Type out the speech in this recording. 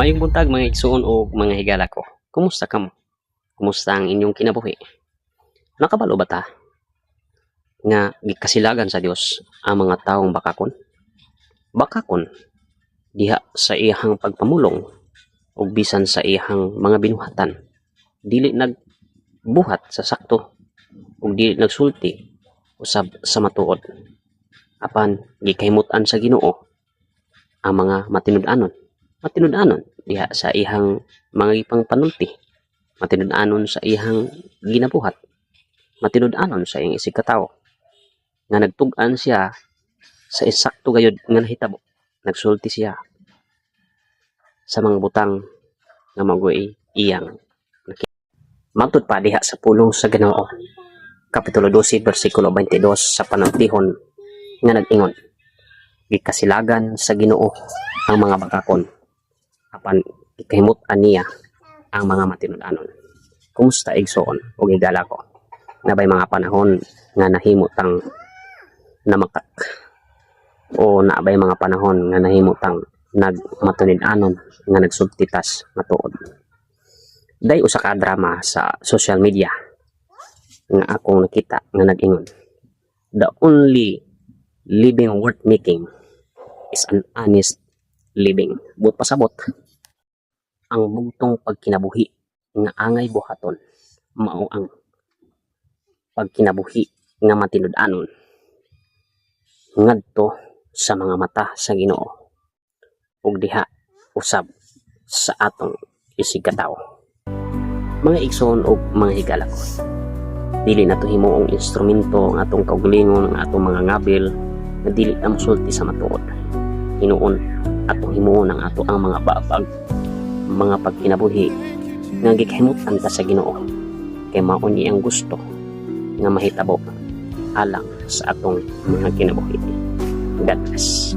Mayong buntag mga igsoon o mga higala ko. Kumusta kamo? Kumusta ang inyong kinabuhi? Nakabalo ba ta nga gikasilagan sa Dios ang mga taong bakakon? Bakakon diha sa iyang pagpamulong ug bisan sa iyang mga binuhatan. Dili nagbuhat sa sakto ug dili nagsulti usab sa matuod. Apan gikahimutan sa Ginoo ang mga matinud-anon diha sa ihang mga ipangpanulti, matinud-anon sa ihang ginabuhat, matinud-anon sa iyang isigkatawo nga nagtug-an siya sa eksakto gayud nga nahitabo. Nagsulti siya sa mga butang nga magoy iyang magtud pa diha sa pulong sa Ginoo, Kapitulo 12 bersikulo 22 sa panultihon nga nag-ingon, gikasilagan sa Ginoo ang mga bakakon, apan gikahimut-an niya ang mga matinud-anon. Kumusta igsoon o higala ko? Nabay mga panahon nga nahimutang namakak o nabay mga panahon nga nahimutang nagmatunid-anon nga nagsubtitas nga tuod. Day usa ka drama sa social media nga akong nakita nga nag-ingon, the only living worth making is an honest living. But pasabot ang bugtong pagkinabuhi nga angay buhaton mao ang pagkinabuhi nga matinud-anon ngadto sa mga mata sa Ginoo ug diha usab sa atong isigkatawo. Mga igsoon ug mga higala ko, dili nato himuong instrumento ang atong kaugalingon, ang atong mga ngabil nga dili na mosulti sa matuod. Hinuon atong himuon ang ato ang mga babag, mga pagkinabuhi nga gikahimutan ta sa Ginoo kay mao ni ang gusto nga mahitabo alang sa atong mga kinabuhi. God bless.